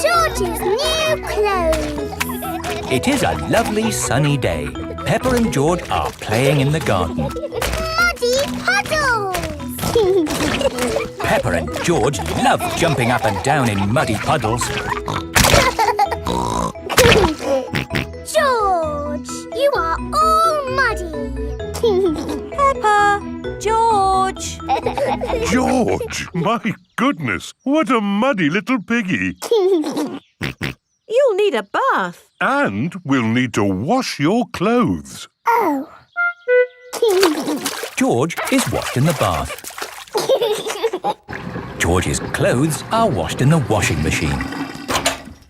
George's new clothes. It is a lovely sunny day. Peppa and George are playing in the garden. Muddy puddles. Peppa and George love jumping up and down in muddy puddles. George, you are all muddy. Peppa! George! George, my goodness, what a muddy little piggy. You'll need a bath. And we'll need to wash your clothes. Oh. George is washed in the bath. George's clothes are washed in the washing machine.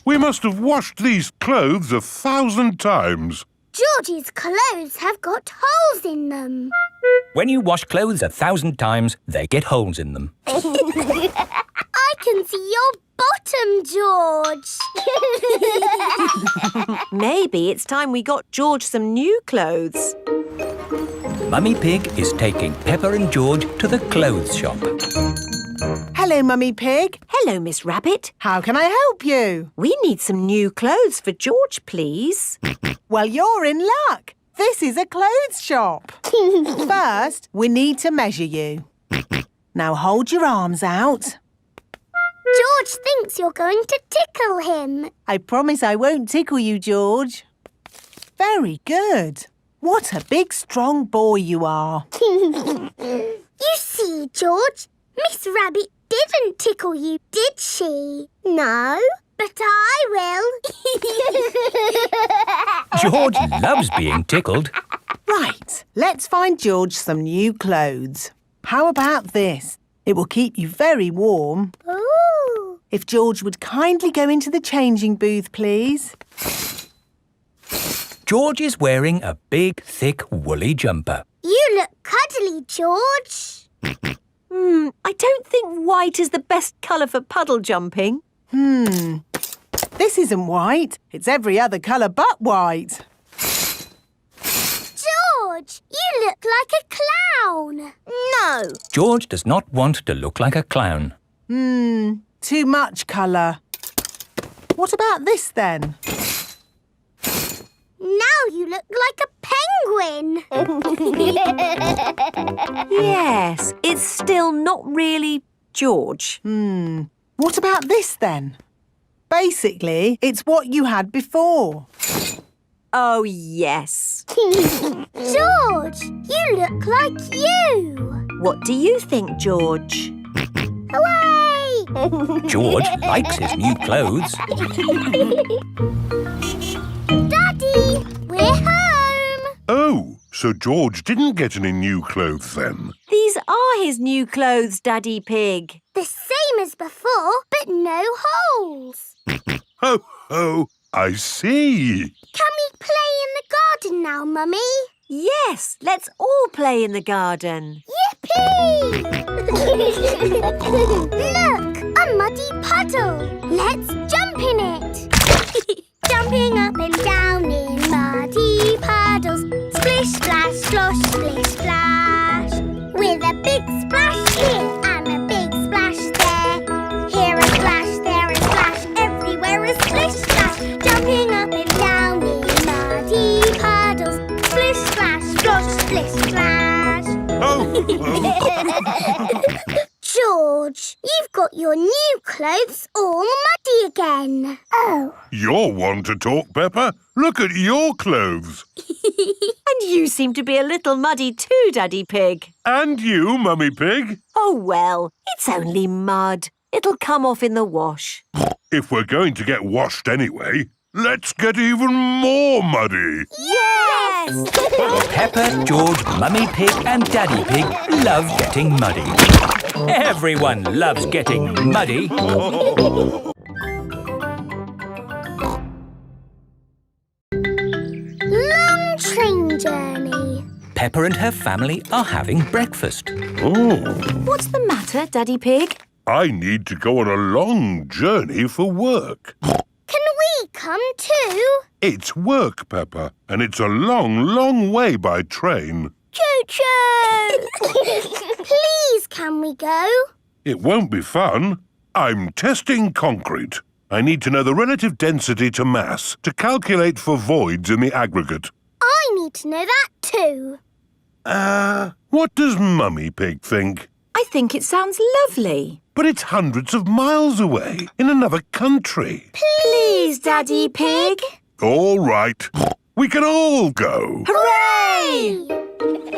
We must have washed these clothes 1,000 times. George's clothes have got holes in them. When you wash clothes 1,000 times, they get holes in them. I can see your bottom, George. Maybe it's time we got George some new clothes. Mummy Pig is taking Peppa and George to the clothes shop. Hello, Mummy Pig. Hello, Miss Rabbit. How can I help you? We need some new clothes for George, please. Well, you're in luck. This is a clothes shop. First, we need to measure you. Now hold your arms out. George thinks you're going to tickle him. I promise I won't tickle you, George. Very good. What a big, strong boy you are. You see, George, Miss Rabbit didn't tickle you, did she? No, but I will. George loves being tickled. Right, let's find George some new clothes. How about this? It will keep you very warm. Ooh. If George would kindly go into the changing booth, please. George is wearing a big, thick, woolly jumper. You look cuddly, George. I don't think white is the best colour for puddle jumping. This isn't white. It's every other colour but white. George, you look like a clown. No. George does not want to look like a clown. Too much colour. What about this then? Now you look like a penguin. Yes, it's still not really George. What about this then? Basically, it's what you had before. Oh, yes. George, you look like you. What do you think, George? Hooray! George likes his new clothes. Daddy, we're home. Oh, so George didn't get any new clothes then. These are his new clothes, Daddy Pig. The same as before, but no holes. Ho, ho, I see. Can we play in the garden now, Mummy? Yes, let's all play in the garden. Yippee! Look, a muddy puddle. Let's jump in it. Jumping up and down in muddy puddles. Splish, splash, slosh, splish, splash. With a big splash here and a big splash there. Here a splash, there a splash, everywhere a splish, splash. Jumping up and down in muddy puddles. Splish, splash, slosh, splish, splash. Oh, George, you've got your new clothes all muddy again. Oh. you're one to talk, Peppa. Look at your clothes. And you seem to be a little muddy too, Daddy Pig. And you, Mummy Pig. Oh, well, it's only mud. It'll come off in the wash. If we're going to get washed anyway, let's get even more muddy. Yes! Peppa, George, Mummy Pig and Daddy Pig love getting muddy. Everyone loves getting muddy. Long train journey. Peppa and her family are having breakfast. Oh, What's the matter, Daddy Pig? I need to go on a long journey for work. Can we come too? It's work, Peppa, and it's a long, long way by train. Choo-choo! Please, can we go? It won't be fun. I'm testing concrete. I need to know the relative density to mass to calculate for voids in the aggregate. I need to know that too. What does Mummy Pig think? I think it sounds lovely. But it's hundreds of miles away, in another country. Please, Daddy Pig. All right. We can all go. Hooray!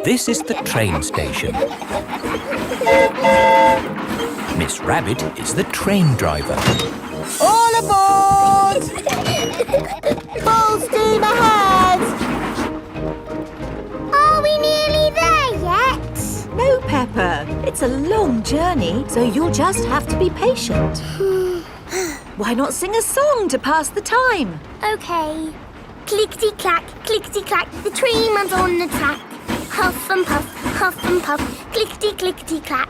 This is the train station. Miss Rabbit is the train driver. All aboard! Full steam ahead! Are we nearly there yet? No, Peppa. It's a long journey, so you'll just have to be patient. Why not sing a song to pass the time? OK. Clickety-clack, clickety-clack, the train runs on the track. Huff and puff, clickety-clickety-clack.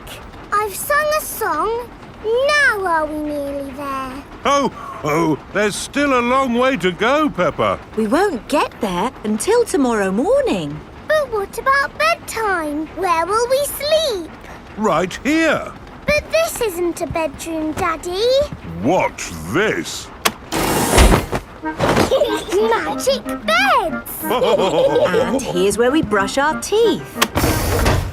I've sung a song. Now are we nearly there? Oh, there's still a long way to go, Peppa. We won't get there until tomorrow morning. But what about bedtime? Where will we sleep? Right here. But this isn't a bedroom, Daddy. Watch this. Magic beds! And here's where we brush our teeth.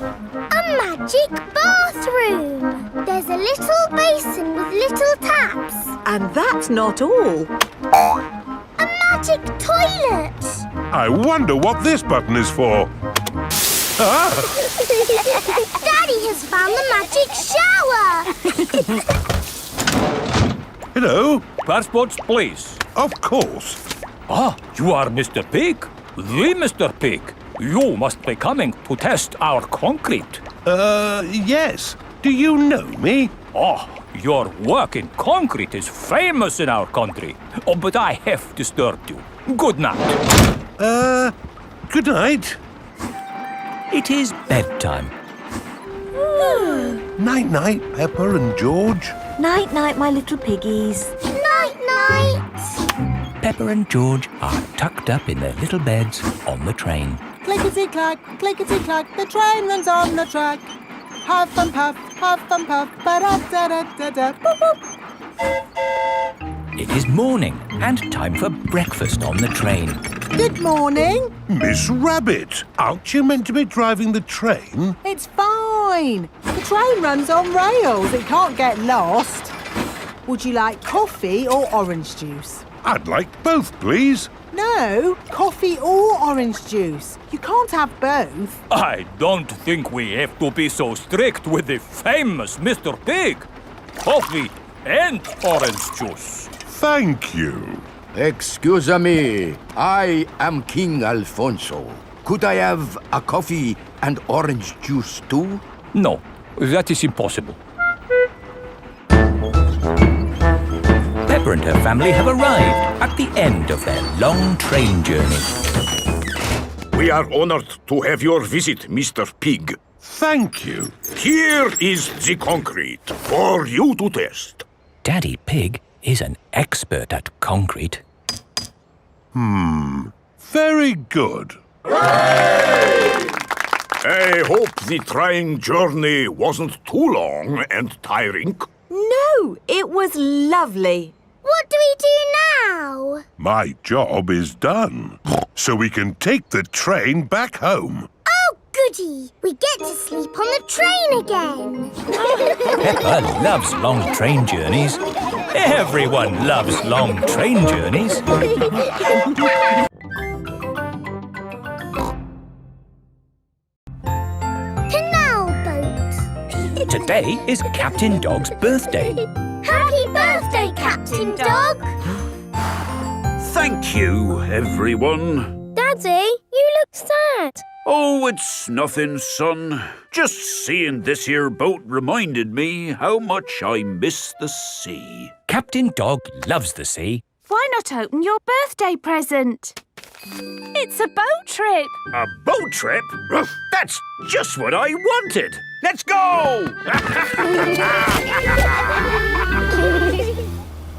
A magic bathroom! There's a little basin with little taps. And that's not all. A magic toilet! I wonder what this button is for. Daddy has found the magic shower! Hello. Passports, please. Of course. Ah, you are Mr. Pig? The Mr. Pig. You must be coming to test our concrete. Yes. Do you know me? Oh, your work in concrete is famous in our country. Oh, but I have disturbed you. Good night. Good night. It is bedtime. Night-night, Peppa and George. Night-night, my little piggies. Night-night! Peppa and George are tucked up in their little beds on the train. Clickety-clack, the train runs on the track. Huff and puff, ba-da-da-da-da, boop, boop. It is morning and time for breakfast on the train. Good morning. Miss Rabbit, aren't you meant to be driving the train? It's fine. The train runs on rails. It can't get lost. Would you like coffee or orange juice? I'd like both, please. No, coffee or orange juice. You can't have both. I don't think we have to be so strict with the famous Mr. Pig. Coffee and orange juice. Thank you. Excuse me, I am King Alfonso. Could I have a coffee and orange juice too? No, that is impossible. Peppa and her family have arrived at the end of their long train journey. We are honored to have your visit, Mr. Pig. Thank you. Here is the concrete for you to test. Daddy Pig is an expert at concrete. Very good. I hope the trying journey wasn't too long and tiring. No, it was lovely. What do we do now? My job is done. So we can take the train back home. Oh, goody! We get to sleep on the train again. Peppa loves long train journeys. Everyone loves long train journeys. Canal Boat. Today is Captain Dog's birthday. Happy birthday, Captain Dog. Thank you, everyone. Daddy, you look sad. Oh, it's nothing, son. Just seeing this here boat reminded me how much I miss the sea. Captain Dog loves the sea. Why not open your birthday present? It's a boat trip. A boat trip? That's just what I wanted. Let's go!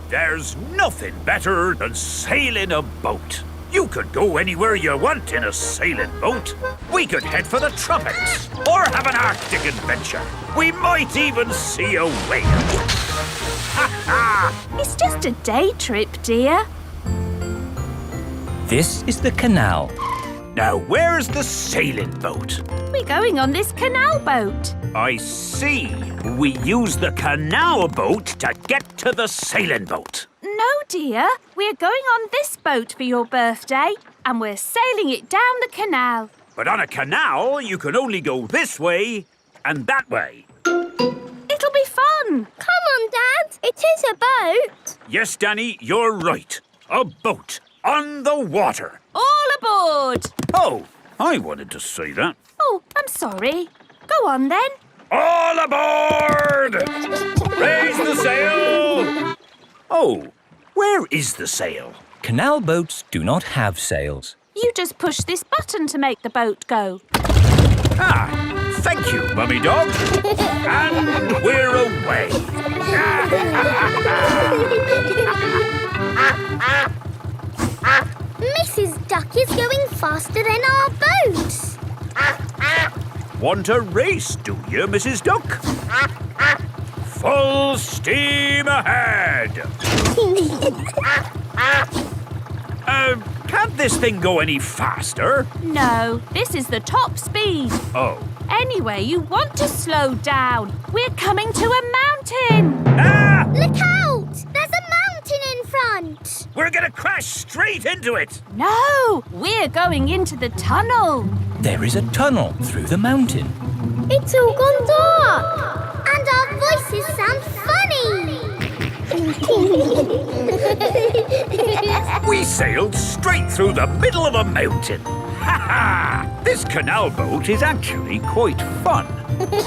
There's nothing better than sailing a boat. You could go anywhere you want in a sailing boat. We could head for the tropics or have an Arctic adventure. We might even see a whale. It's just a day trip, dear. This is the canal. Now, where's the sailing boat? We're going on this canal boat. I see. We use the canal boat to get to the sailing boat. No, dear. We're going on this boat for your birthday, and we're sailing it down the canal. But on a canal, you can only go this way and that way. It'll be fun. Come on, Dad. It is a boat. Yes, Danny, you're right. A boat on the water. All aboard. Oh, I wanted to say that. Oh, I'm sorry. Go on, then. All aboard! Raise the sail! Oh, where is the sail? Canal boats do not have sails. You just push this button to make the boat go. Ah, thank you, Mummy Dog. And we're away. Mrs. Duck is going faster than our boat. Want a race, do you, Mrs. Duck? Full steam ahead! Can't this thing go any faster? No, this is the top speed. Oh. Anyway, you want to slow down. We're coming to a mountain. Ah! Look out! There's a mountain in front. We're gonna crash straight into it! No, we're going into the tunnel. There is a tunnel through the mountain. It's all gone dark. And our voices sound funny. We sailed straight through the middle of a mountain. Ha ha! This canal boat is actually quite fun. Look,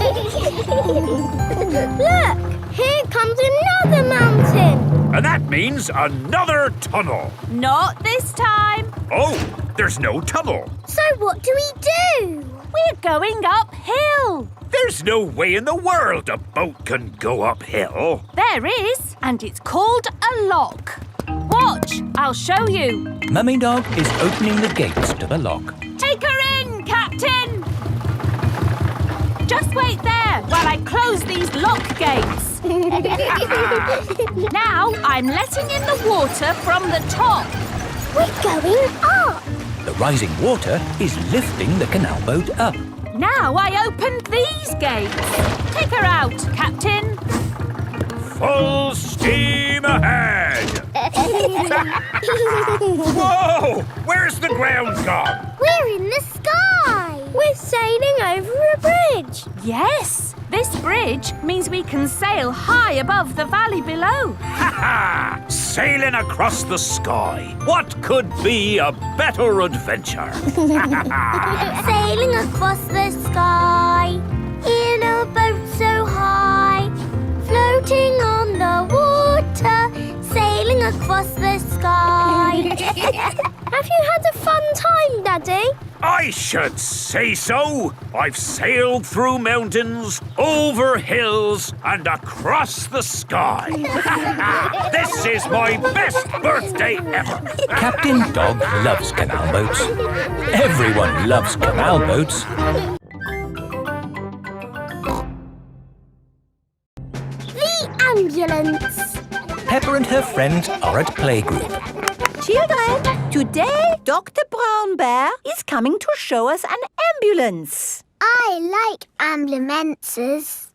here comes another mountain. And that means another tunnel. Not this time. Oh, there's no tunnel. So what do we do? We're going uphill. There's no way in the world a boat can go uphill. There is, and it's called a lock. Watch, I'll show you. Mummy Dog is opening the gates to the lock. Take her in, Captain. Just wait there while I close these lock gates. Now I'm letting in the water from the top. We're going up. The rising water is lifting the canal boat up. Now I opened these gates. Take her out, Captain. Full steam ahead! Whoa! Where's the ground gone? We're in the sky. We're sailing over a bridge. Yes, this bridge means we can sail high above the valley below. Ha ha! Sailing across the sky. What could be a better adventure? Sailing across the sky in a boat so high, floating on the water, sailing across the sky. Have you had a fun time, Daddy? I should say so. I've sailed through mountains, over hills, and across the sky. This is my best birthday ever. Captain Dog loves canal boats. Everyone loves canal boats. The ambulance. Peppa and her friends are at playgroup. Children, today Dr. Brown Bear is coming to show us an ambulance. I like ambulances.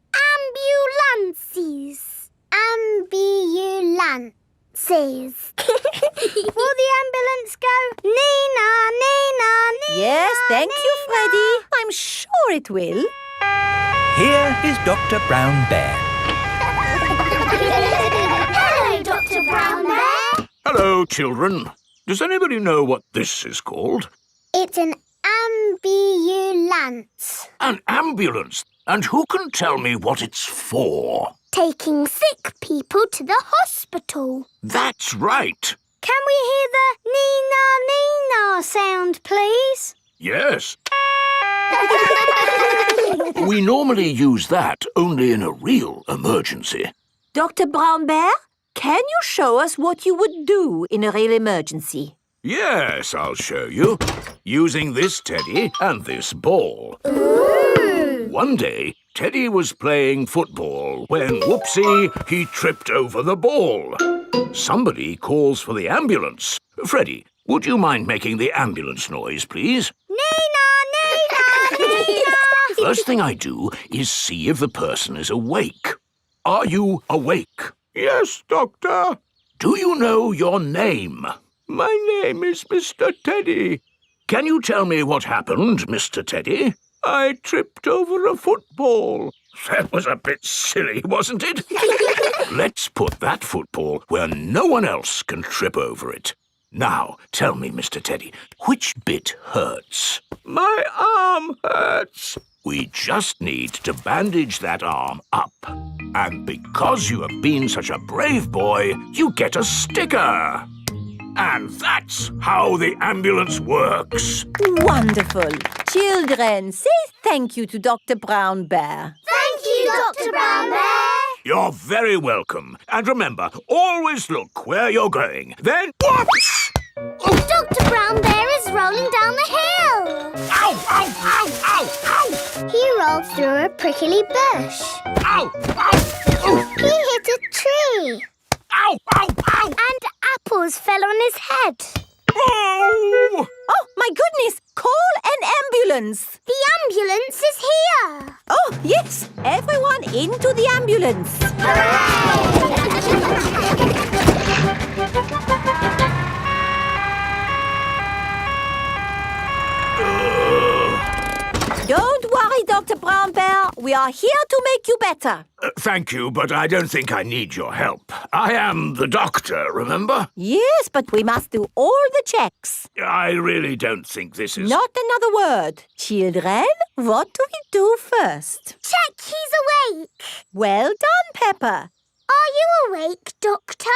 Ambulances. Ambulances. Will the ambulance go? Nina, Nina, Nina. Yes, thank you, Nina. Freddy. I'm sure it will. Here is Dr. Brown Bear. Hello, Dr. Brown Bear. Hello, children. Does anybody know what this is called? It's an ambulance. An ambulance. And who can tell me what it's for? Taking sick people to the hospital. That's right. Can we hear the Nina, Nina sound, please? Yes. We normally use that only in a real emergency. Dr. Brown Bear, can you show us what you would do in a real emergency? Yes, I'll show you. using this teddy and this ball. One day, Teddy was playing football when, whoopsie, he tripped over the ball. Somebody calls for the ambulance. Freddy, would you mind making the ambulance noise, please? Nina, Nina, Nina. First thing I do is see if the person is awake. Are you awake? Yes, Doctor. Do you know your name? My name is Mr. Teddy. Can you tell me what happened, Mr. Teddy? I tripped over a football. That was a bit silly, wasn't it? Let's put that football where no one else can trip over it. Now, tell me, Mr. Teddy, which bit hurts? My arm hurts. We just need to bandage that arm up. And because you have been such a brave boy, you get a sticker. And that's how the ambulance works. Wonderful. Children, say thank you to Dr. Brown Bear. Thank you, Dr. Brown Bear. You're very welcome. And remember, always look where you're going. Then, whoops! Dr. Brown Bear is rolling down the hill. Ow, ow, ow, ow, ow! He rolled through a prickly bush. Ow, ow! He hit a tree. Ow, ow, ow! And apples fell on his head. Oh! Oh, my goodness! Call an ambulance! The ambulance is here. Oh, yes! Everyone into the ambulance! Don't worry, Dr. Brown Bear. We are here to make you better. Thank you, but I don't think I need your help. I am the doctor, remember? Yes, but we must do all the checks. I really don't think this is... Not another word. Children, what do we do first? Check he's awake. Well done, Peppa. Are you awake, Doctor?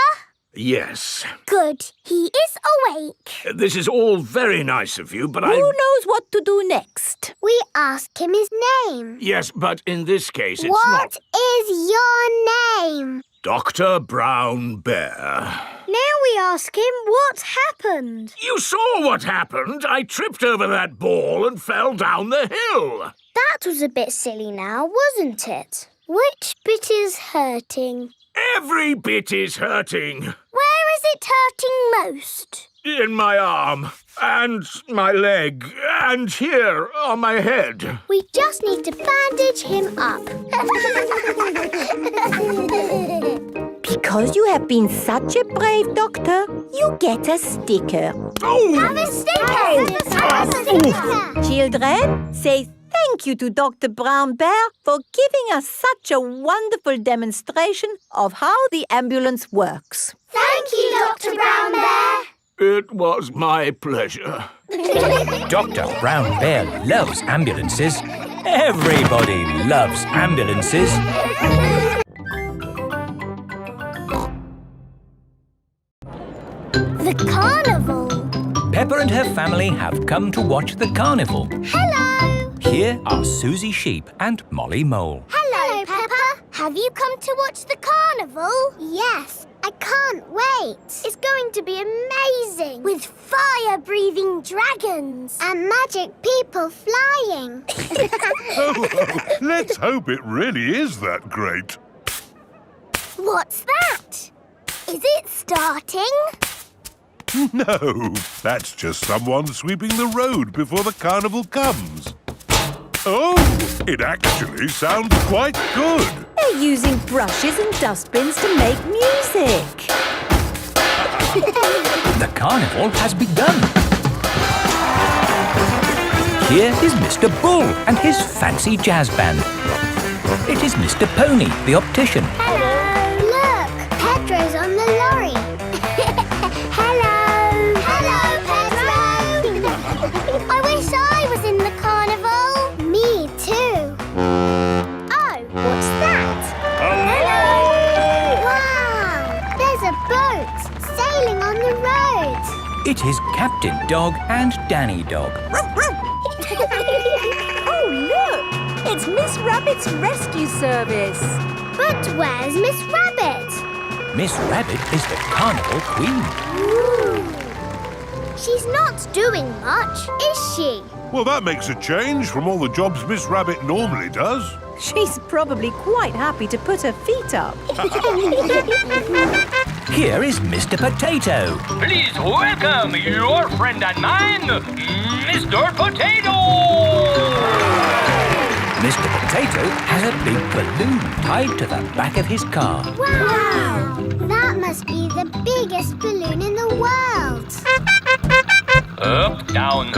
Yes. Good. He is awake. This is all very nice of you, but Who knows what to do next? We ask him his name. Yes, but in this case it's What not... is your name? Dr. Brown Bear. Now we ask him what happened. You saw what happened. I tripped over that ball and fell down the hill. That was a bit silly now, wasn't it? Which bit is hurting? Every bit is hurting. Where is it hurting most? In my arm, and my leg, and here on my head. We just need to bandage him up. Because you have been such a brave doctor, you get a sticker. Oh! Have a sticker! Have a sticker! Children, say thank you to Dr. Brown Bear for giving us such a wonderful demonstration of how the ambulance works. Thank you, Dr. Brown Bear. It was my pleasure. Dr. Brown Bear loves ambulances. Everybody loves ambulances. The carnival. Peppa and her family have come to watch the carnival. Hello. Here are Suzy Sheep and Molly Mole. Hello, Peppa. Have you come to watch the carnival? Yes. I can't wait. It's going to be amazing. With fire-breathing dragons. And magic people flying. Let's hope it really is that great. What's that? Is it starting? No, that's just someone sweeping the road before the carnival comes. Oh, it actually sounds quite good. They're using brushes and dustbins to make music. The carnival has begun. Here is Mr. Bull and his fancy jazz band. It is Mr. Pony, the optician. Hello. Look, Pedro's on the lorry. Hello. Hello, Pedro. I wish I was in the carnival. Me too. Oh, what's that? Hello! Wow, there's a boat sailing on the road. It is Captain Dog and Danny Dog. Oh, look! It's Miss Rabbit's rescue service. But where's Miss Rabbit? Miss Rabbit is the carnival queen. Ooh. She's not doing much, is she? Well, that makes a change from all the jobs Miss Rabbit normally does. She's probably quite happy to put her feet up. Here is Mr. Potato. Please welcome your friend and mine, Mr. Potato! Mr. Potato has a big balloon tied to the back of his car. Wow! That must be the biggest balloon in the world. Up, down,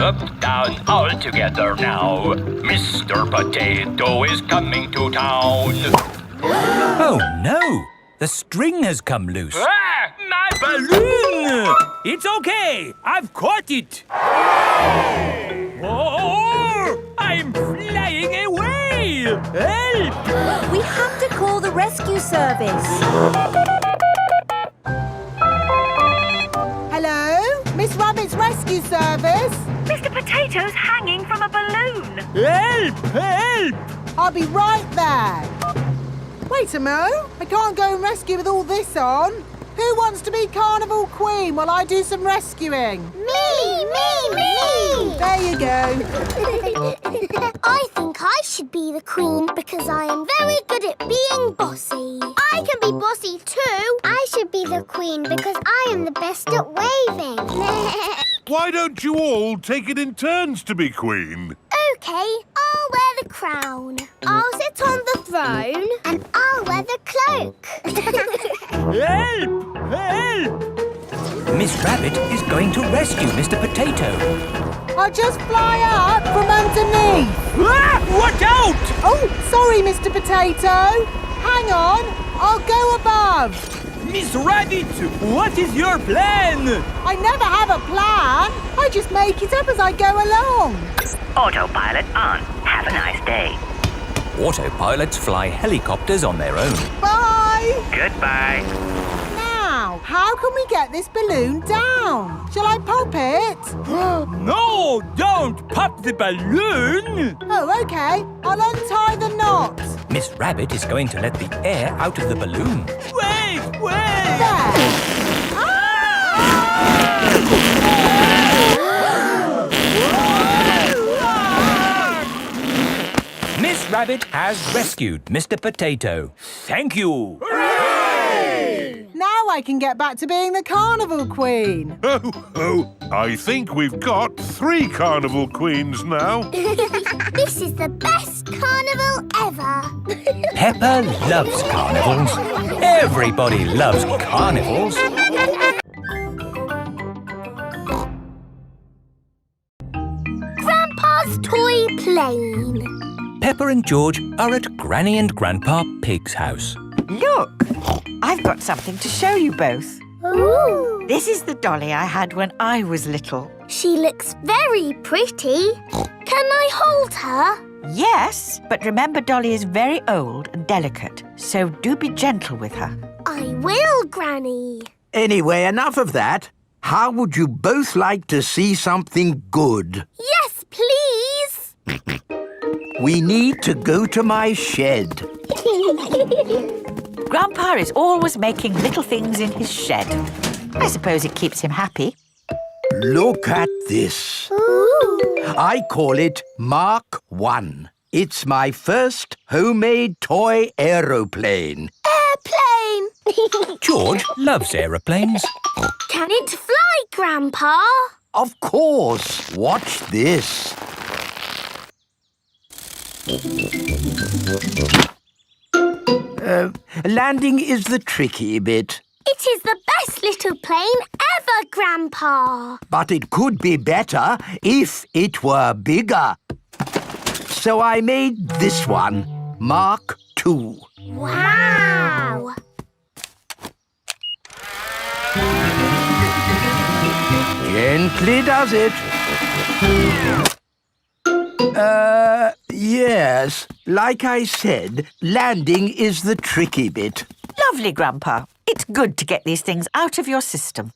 all together now. Mr. Potato is coming to town. Oh no! The string has come loose. Ah, my Balloon! It's okay! I've caught it! Oh! I'm flying away! Help! We have to call the rescue service. Hello? Miss Rabbit's rescue service? Mr. Potato's hanging from a balloon. Help! Help! I'll be right there. Wait a mo. I can't go and rescue with all this on. Who wants to be Carnival Queen while I do some rescuing? Me! There you go. I think I should be the queen because I am very good at being bossy. I can be bossy too. I should be the queen because I am the best at waving. Why don't you all take it in turns to be queen? OK, I'll wear the crown. I'll sit on the throne. And I'll wear the cloak. Help! Help! Miss Rabbit is going to rescue Mr. Potato. I'll just fly up from underneath. Ah! Watch out! Oh, sorry, Mr. Potato. Hang on. I'll go above. Miss Rabbit, what is your plan? I never have a plan. I just make it up as I go along. Autopilot on. Have a nice day. Autopilots fly helicopters on their own. Bye. Goodbye. Now, how can we get this balloon down? Shall I pop it? No, don't pop the balloon! Oh, OK. I'll untie the knot. Miss Rabbit is going to let the air out of the balloon. Wait! There. Miss Rabbit has rescued Mr. Potato. Thank you! Now I can get back to being the Carnival Queen. Oh, I think we've got 3 Carnival Queens now. This is the best carnival ever. Peppa loves carnivals. Everybody loves carnivals. Grandpa's toy plane. Peppa and George are at Granny and Grandpa Pig's house. Look, I've got something to show you both. Ooh. This is the dolly I had when I was little. She looks very pretty. Can I hold her? Yes, but remember Dolly is very old and delicate, so do be gentle with her. I will, Granny. Anyway, enough of that. How would you both like to see something good? Yes, please. We need to go to my shed. Grandpa is always making little things in his shed. I suppose it keeps him happy. Look at this. Ooh. I call it Mark 1. It's my first homemade toy aeroplane. Airplane. George loves aeroplanes. Can it fly, Grandpa? Of course. Watch this. Landing is the tricky bit. It is the best little plane ever, Grandpa. But it could be better if it were bigger. So I made this one, Mark 2. Wow. Gently does it. Yes. Like I said, landing is the tricky bit. Lovely, Grandpa. It's good to get these things out of your system.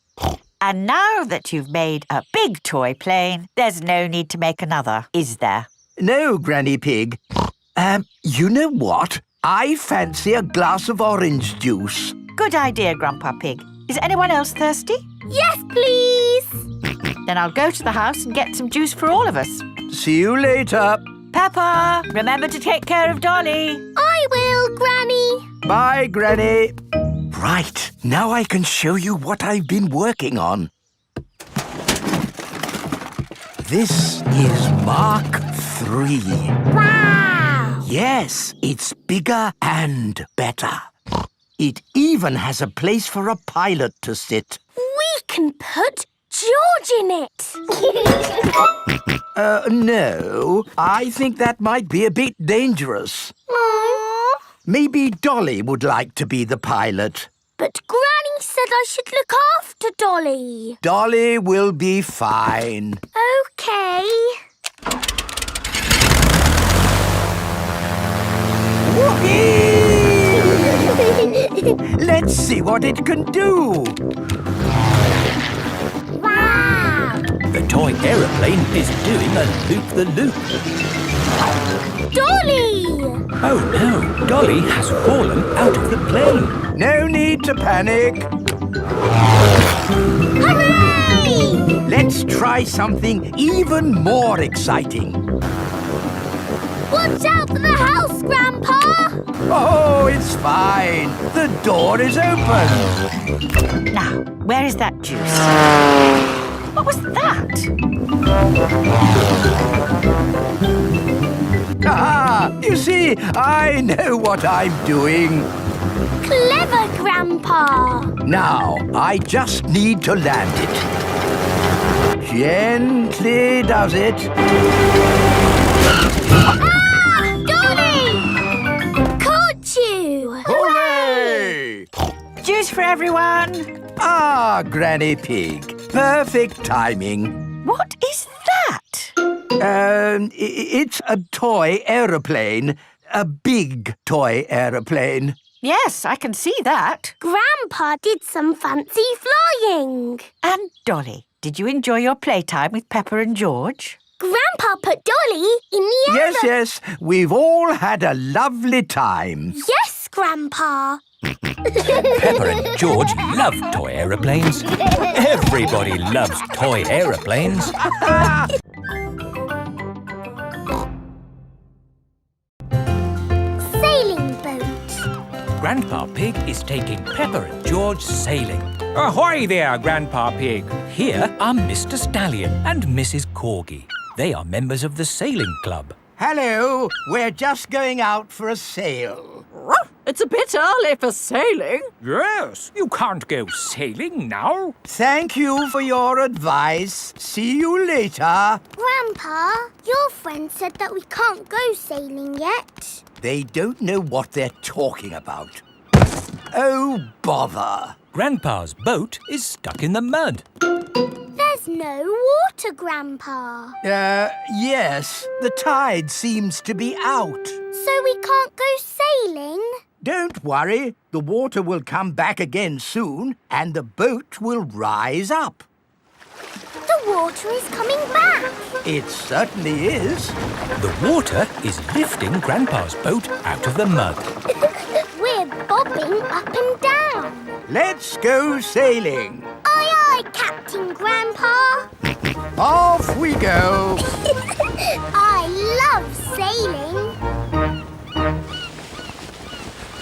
And now that you've made a big toy plane, there's no need to make another, is there? No, Granny Pig. You know what? I fancy a glass of orange juice. Good idea, Grandpa Pig. Is anyone else thirsty? Yes, please. Then I'll go to the house and get some juice for all of us. See you later. Peppa, remember to take care of Dolly. I will, Granny. Bye, Granny. Right, now I can show you what I've been working on. This is Mark 3. Wow! Yes, it's bigger and better. It even has a place for a pilot to sit. We can put George in it. No, I think that might be a bit dangerous. Aww. Maybe Dolly would like to be the pilot. But Granny said I should look after Dolly. Dolly will be fine. Okay. Whoopee! Let's see what it can do. Wow! The toy aeroplane is doing a loop-the-loop. Dolly! Oh no, Dolly has fallen out of the plane. No need to panic. Hooray! Let's try something even more exciting. Watch out for the house, Grandpa! Oh, it's fine. The door is open. Now, where is that juice? What was that? Ah, you see, I know what I'm doing. Clever, Grandpa! Now, I just need to land it. Gently does it. Ah! Dolly! Caught you! Hooray! Juice for everyone. Ah, Granny Pig. Perfect timing. What is that? It's a toy aeroplane. A big toy aeroplane. Yes, I can see that. Grandpa did some fancy flying. And Dolly, did you enjoy your playtime with Peppa and George? Grandpa put Dolly in the air. Yes. We've all had a lovely time. Yes, Grandpa. Peppa and George love toy aeroplanes. Everybody loves toy aeroplanes. Sailing boat. Grandpa Pig is taking Peppa and George sailing. Ahoy there, Grandpa Pig. Here are Mr. Stallion and Mrs. Corgi. They are members of the sailing club. Hello, we're just going out for a sail. It's a bit early for sailing. Yes, you can't go sailing now. Thank you for your advice. See you later. Grandpa, your friend said that we can't go sailing yet. They don't know what they're talking about. Oh, bother. Grandpa's boat is stuck in the mud. There's no water, Grandpa. Yes. The tide seems to be out. So we can't go sailing? Don't worry. The water will come back again soon and the boat will rise up. The water is coming back. It certainly is. The water is lifting Grandpa's boat out of the mud. We're bobbing up and down. Let's go sailing. Aye, aye, Captain Grandpa. Off we go. I love sailing.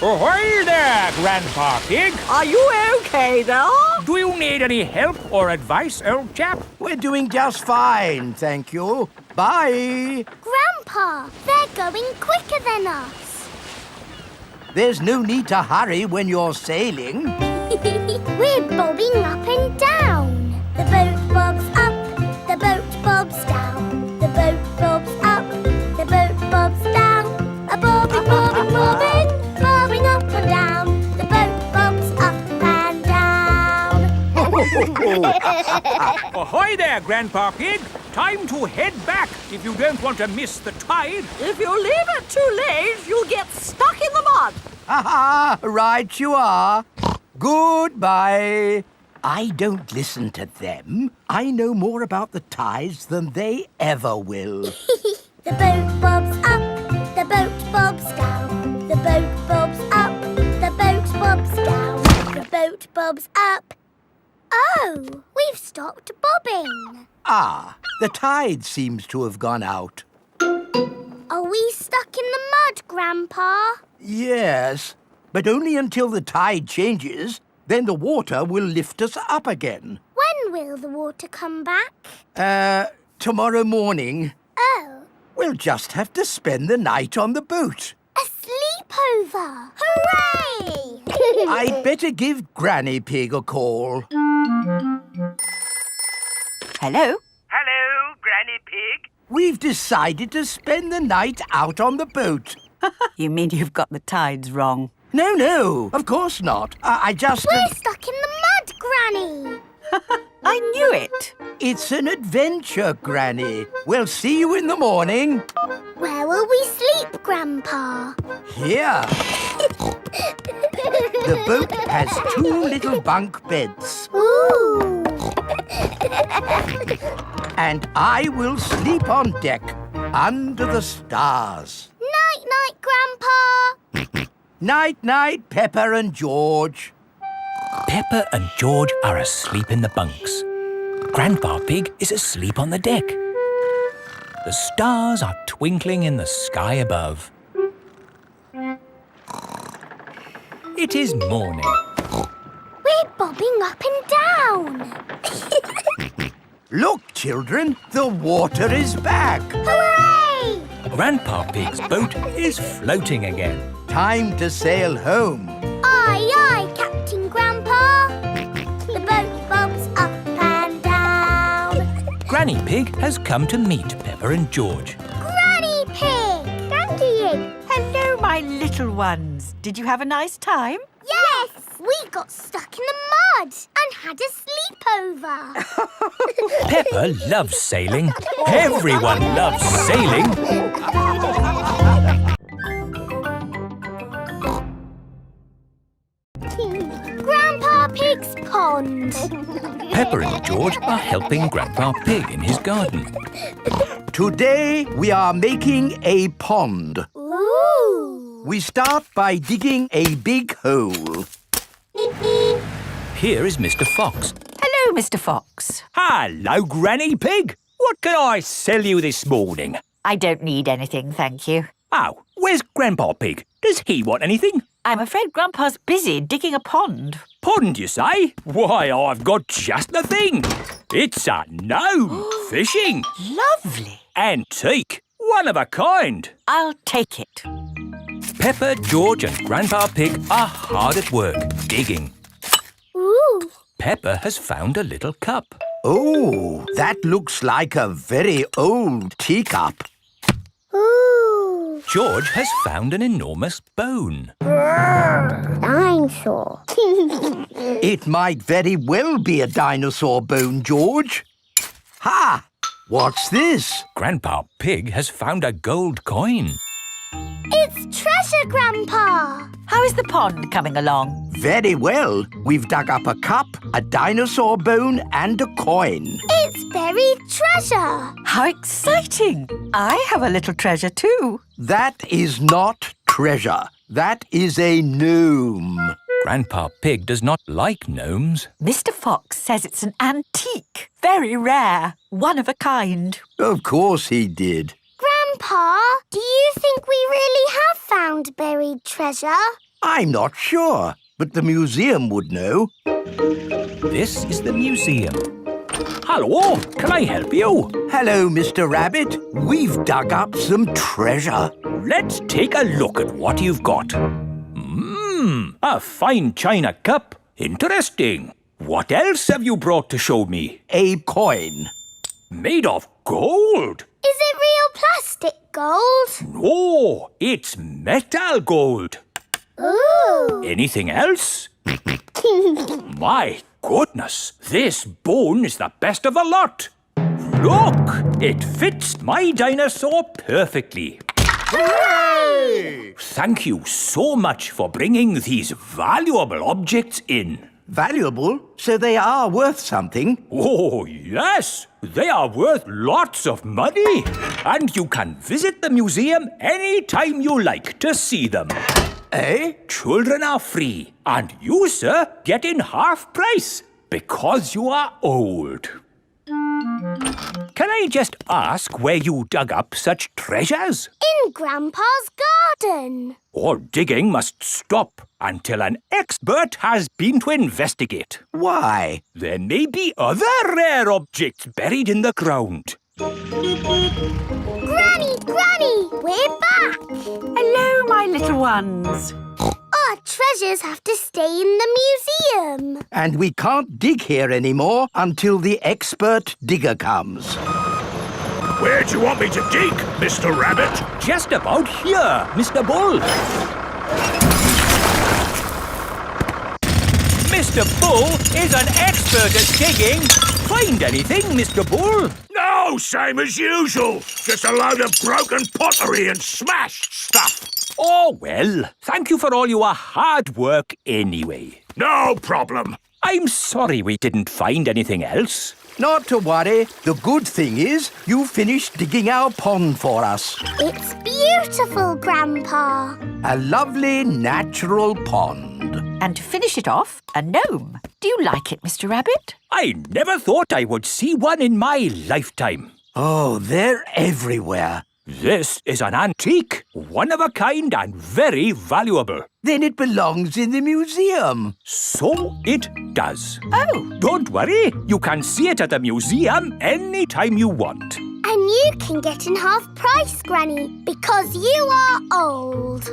Ahoy there, Grandpa Pig. Are you okay there? Do you need any help or advice, old chap? We're doing just fine, thank you. Bye. Grandpa, they're going quicker than us. There's no need to hurry when you're sailing. We're bobbing up and down. The boat bobs up, the boat bobs down. The boat bobs up, the boat bobs down. A bobbing, bobbing, bobbing, bobbing up and down. The boat bobs up and down. Ahoy there, Grandpa Pig. Time to head back if you don't want to miss the tide. If you leave it too late, you'll get stuck in the mud. Ha! Right you are. Goodbye. I don't listen to them. I know more about the tides than they ever will. The boat bobs up, the boat bobs down. The boat bobs up, the boat bobs down. The boat bobs up Oh, we've stopped bobbing. Ah, the tide seems to have gone out. Are we stuck in the mud, Grandpa? Yes, but only until the tide changes. Then the water will lift us up again. When will the water come back? Tomorrow morning. Oh, We'll just have to spend the night on the boat. a sleepover! Hooray! I'd better give Granny Pig a call. Hello? Hello, Granny Pig. We've decided to spend the night out on the boat. You mean you've got the tides wrong? No, of course not. I just... We're stuck in the mud, Granny! I knew it. It's an adventure, Granny. We'll see you in the morning. Where will we sleep, Grandpa? Here. The boat has 2 little bunk beds. Ooh! And I will sleep on deck, under the stars. Night-night, Grandpa! Night-night, Peppa and George. Peppa and George are asleep in the bunks. Grandpa Pig is asleep on the deck. The stars are twinkling in the sky above. It is morning. We're bobbing up and down. Look, children, the water is back. Hooray! Grandpa Pig's boat is floating again. Time to sail home. Aye, aye, Captain Grandpa. The boat bobs up and down. Granny Pig has come to meet Peppa and George. Granny Pig! Granny! Hello, my little ones. Did you have a nice time? Yes! We got stuck in the mud and had a sleepover. Peppa loves sailing. Everyone loves sailing. Grandpa Pig's pond. Peppa and George are helping Grandpa Pig in his garden. Today we are making a pond. Ooh! We start by digging a big hole. Here is Mr. Fox. Hello, Mr. Fox. Hello, Granny Pig. What can I sell you this morning? I don't need anything, thank you. Oh, where's Grandpa Pig? Does he want anything? I'm afraid Grandpa's busy digging a pond. Pond, you say? Why, I've got just the thing. It's a gnome fishing. Lovely. Antique. One of a kind. I'll take it. Peppa, George and Grandpa Pig are hard at work, digging. Ooh! Peppa has found a little cup. Oh, that looks like a very old teacup. Ooh! George has found an enormous bone. Dinosaur. It might very well be a dinosaur bone, George. Ha! What's this? Grandpa Pig has found a gold coin. It's treasure, Grandpa. How is the pond coming along? Very well. We've dug up a cup, a dinosaur bone and a coin. It's buried treasure. How exciting! I have a little treasure too. That is not treasure. That is a gnome. Grandpa Pig does not like gnomes. Mr. Fox says it's an antique, very rare, one of a kind. Of course he did. Grandpa, do you think we really have found buried treasure? I'm not sure, but the museum would know. This is the museum. Hello, can I help you? Hello, Mr. Rabbit. We've dug up some treasure. Let's take a look at what you've got. A fine china cup. Interesting. What else have you brought to show me? A coin. Made of gold? Is it real plastic gold? No, it's metal gold. Ooh! Anything else? My goodness, this bone is the best of the lot. Look, it fits my dinosaur perfectly. Hooray! Thank you so much for bringing these valuable objects in. Valuable? So they are worth something? Oh, yes. They are worth lots of money. And you can visit the museum any time you like to see them. Eh? Children are free. And you, sir, get in half price. Because you are old. Can I just ask where you dug up such treasures? In Grandpa's garden. All digging must stop until an expert has been to investigate. Why? There may be other rare objects buried in the ground. Granny, Granny, we're back. Hello, my little ones. Our treasures have to stay in the museum. And we can't dig here anymore until the expert digger comes. Where do you want me to dig, Mr. Rabbit? Just about here, Mr. Bull. Mr. Bull is an expert at digging. Find anything, Mr. Bull? No, same as usual. Just a load of broken pottery and smashed stuff. Oh, well, thank you for all your hard work anyway. No problem. I'm sorry we didn't find anything else. Not to worry. The good thing is you finished digging our pond for us. It's beautiful, Grandpa. A lovely natural pond. And to finish it off, a gnome. Do you like it, Mr. Rabbit? I never thought I would see one in my lifetime. Oh, they're everywhere. This is an antique, one of a kind and very valuable. Then it belongs in the museum. So it does. Oh. Don't worry, you can see it at the museum any time you want. And you can get in half price, Granny, because you are old.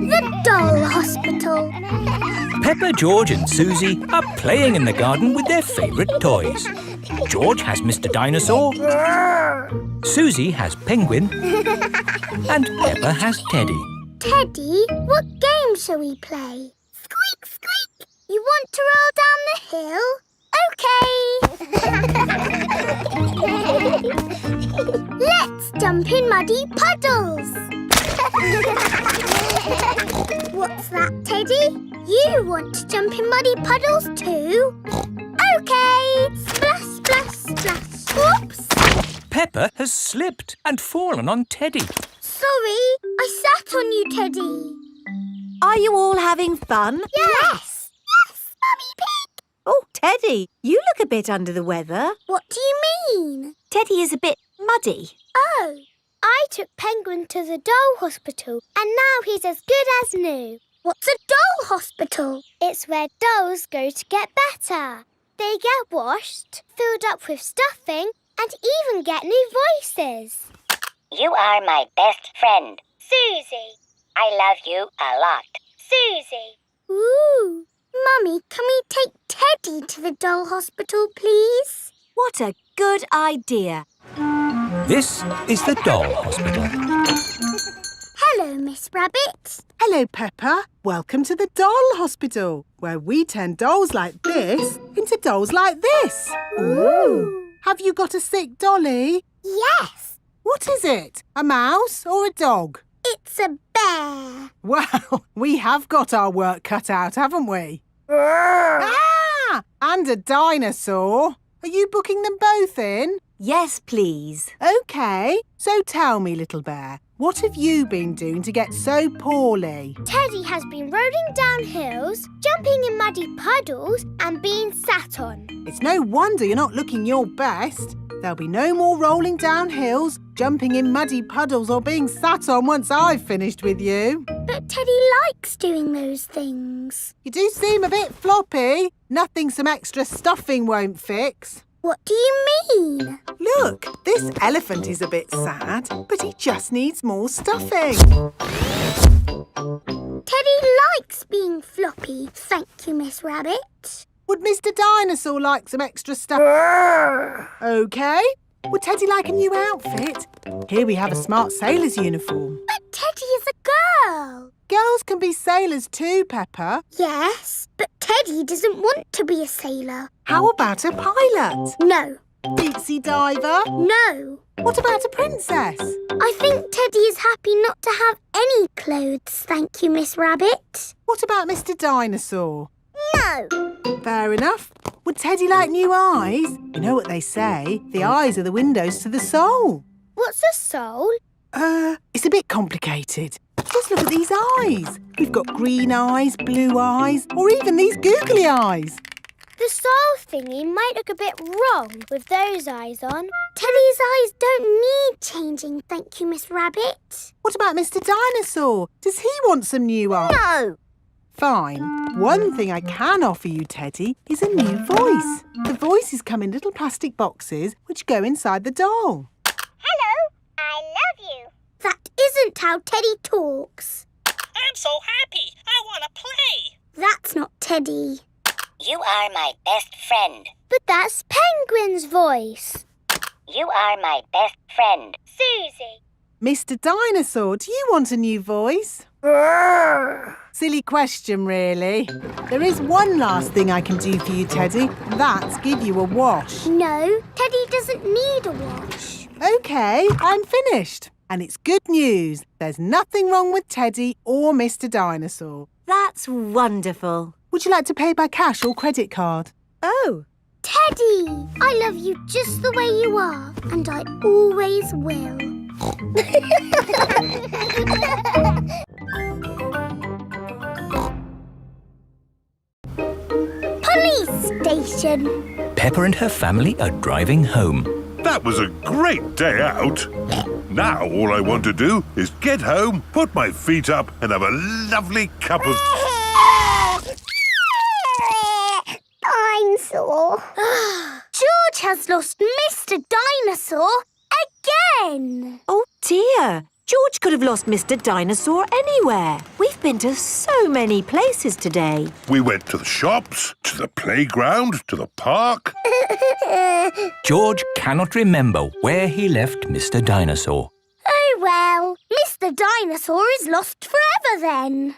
The Doll Hospital. Peppa, George and Suzy are playing in the garden with their favourite toys. George has Mr. Dinosaur, Suzy has Penguin, and Peppa has Teddy. Teddy, what game shall we play? Squeak, squeak. You want to roll down the hill? OK. Let's jump in muddy puddles. What's that, Teddy? You want to jump in muddy puddles too? OK. Splash, splash, splash. Whoops. Peppa has slipped and fallen on Teddy. Sorry, I sat on you, Teddy. Are you all having fun? Yes. Yes, Mummy Pig. Oh, Teddy, you look a bit under the weather. What do you mean? Teddy is a bit muddy. Oh, I took Penguin to the doll hospital and now he's as good as new. What's a doll hospital? It's where dolls go to get better. They get washed, filled up with stuffing and even get new voices. You are my best friend. Suzy. I love you a lot. Suzy. Ooh. Mummy, can we take Teddy to the doll hospital, please? What a good idea. This is the Doll Hospital. Hello, Miss Rabbit. Hello, Peppa. Welcome to the Doll Hospital, where we turn dolls like this into dolls like this. Ooh. Have you got a sick dolly? Yes. What is it? A mouse or a dog? It's a bear. Well, we have got our work cut out, haven't we? Ah! And a dinosaur. Are you booking them both in? Yes, please. OK. So tell me, little bear, what have you been doing to get so poorly? Teddy has been rolling down hills, jumping in muddy puddles and being sat on. It's no wonder you're not looking your best. There'll be no more rolling down hills, jumping in muddy puddles or being sat on once I've finished with you. But Teddy likes doing those things. You do seem a bit floppy. Nothing some extra stuffing won't fix. What do you mean? Look, this elephant is a bit sad, but he just needs more stuffing. Teddy likes being floppy, thank you, Miss Rabbit. Would Mr. Dinosaur like some extra stuff? OK. Would Teddy like a new outfit? Here we have a smart sailor's uniform. But Teddy is a girl. Girls can be sailors too, Peppa. Yes, but Teddy doesn't want to be a sailor. How about a pilot? No. Deep sea diver? No. What about a princess? I think Teddy is happy not to have any clothes, thank you, Miss Rabbit. What about Mr. Dinosaur? No. Fair enough. Would Teddy like new eyes? You know what they say, the eyes are the windows to the soul. What's a soul? It's a bit complicated. Just look at these eyes. We've got green eyes, blue eyes, or even these googly eyes. The soul thingy might look a bit wrong with those eyes on. Teddy's eyes don't need changing, thank you, Miss Rabbit. What about Mr. Dinosaur? Does he want some new eyes? No. Fine. One thing I can offer you, Teddy, is a new voice. The voices come in little plastic boxes which go inside the doll. Hello, I love you. That isn't how Teddy talks. I'm so happy. I want to play. That's not Teddy. You are my best friend. But that's Penguin's voice. You are my best friend. Suzy. Mr. Dinosaur, do you want a new voice? Silly question, really. There is one last thing I can do for you, Teddy, and that's give you a wash. No, Teddy doesn't need a wash. OK, I'm finished. And it's good news. There's nothing wrong with Teddy or Mr. Dinosaur. That's wonderful. Would you like to pay by cash or credit card? Oh. Teddy, I love you just the way you are, and I always will. Police station. Peppa and her family are driving home. That was a great day out. Now all I want to do is get home, put my feet up and have a lovely cup of... I'm sore. George has lost Mr. Dinosaur again. Oh dear. George could have lost Mr. Dinosaur anywhere. We've been to so many places today. We went to the shops, to the playground, to the park. George cannot remember where he left Mr. Dinosaur. Oh well, Mr. Dinosaur is lost forever then.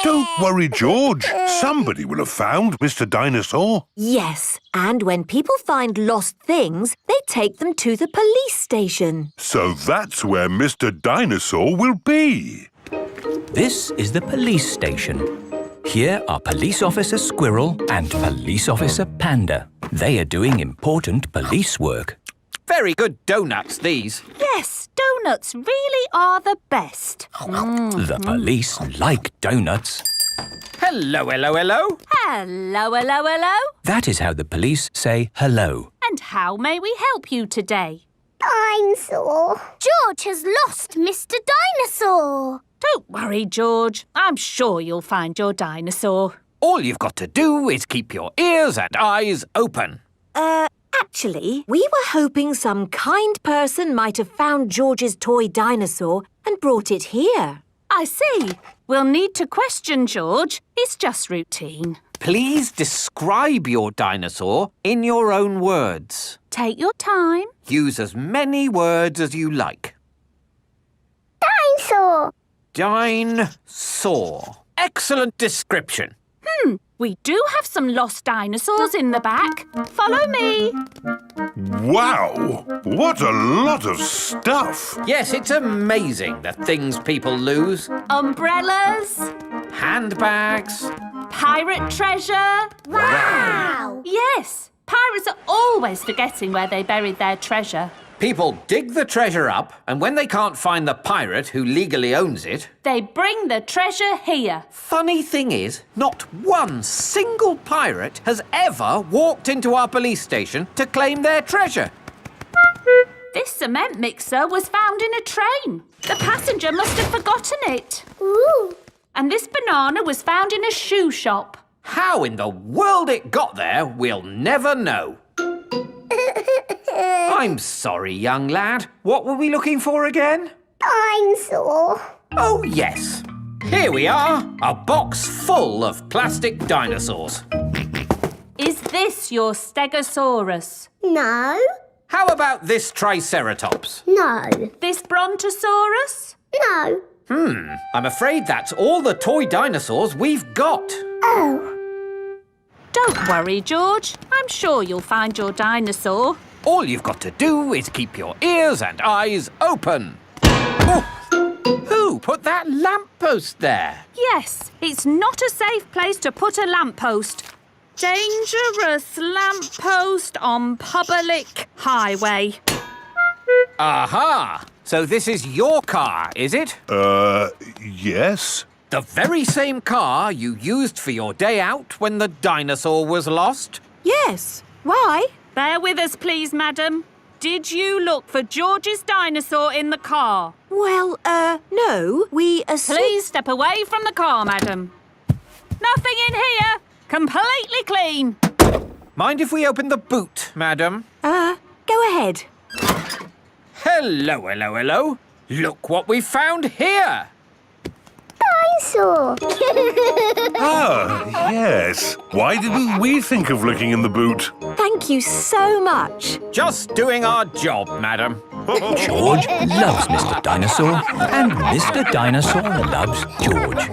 Don't worry, George. Somebody will have found Mr. Dinosaur. Yes, and when people find lost things, they take them to the police station. So that's where Mr. Dinosaur will be. This is the police station. Here are Police Officer Squirrel and Police Officer Panda. They are doing important police work. Very good donuts, these. Yes, donuts really are the best. The police like donuts. Hello, hello, hello. Hello, hello, hello. That is how the police say hello. And how may we help you today? I'm sore. George has lost Mr. Dinosaur. Don't worry, George. I'm sure you'll find your dinosaur. All you've got to do is keep your ears and eyes open. Actually, we were hoping some kind person might have found George's toy dinosaur and brought it here. I see. We'll need to question George. It's just routine. Please describe your dinosaur in your own words. Take your time. Use as many words as you like. Dinosaur. Dinosaur. Excellent description. We do have some lost dinosaurs in the back. Follow me. Wow! What a lot of stuff! Yes, it's amazing the things people lose. Umbrellas. Handbags. Pirate treasure. Wow! Yes, pirates are always forgetting where they buried their treasure. People dig the treasure up, and when they can't find the pirate who legally owns it... They bring the treasure here. Funny thing is, not one single pirate has ever walked into our police station to claim their treasure. This cement mixer was found in a train. The passenger must have forgotten it. Ooh. And this banana was found in a shoe shop. How in the world it got there, we'll never know. I'm sorry, young lad. What were we looking for again? Dinosaur. Oh, yes. Here we are, a box full of plastic dinosaurs. Is this your Stegosaurus? No. How about this Triceratops? No. This Brontosaurus? No. I'm afraid that's all the toy dinosaurs we've got. Oh. Don't worry, George. I'm sure you'll find your dinosaur. All you've got to do is keep your ears and eyes open. Oh, who put that lamppost there? Yes, it's not a safe place to put a lamppost. Dangerous lamppost on public highway. Aha! So this is your car, is it? Yes. The very same car you used for your day out when the dinosaur was lost? Yes. Why? Bear with us, please, madam. Did you look for George's dinosaur in the car? Well, no. We Please step away from the car, madam. Nothing in here. Completely clean. Mind if we open the boot, madam? Go ahead. Hello, hello, hello. Look what we found here. Dinosaur. Ah, yes. Why didn't we think of looking in the boot? Thank you so much. Just doing our job, madam. George loves Mr. Dinosaur, and Mr. Dinosaur loves George.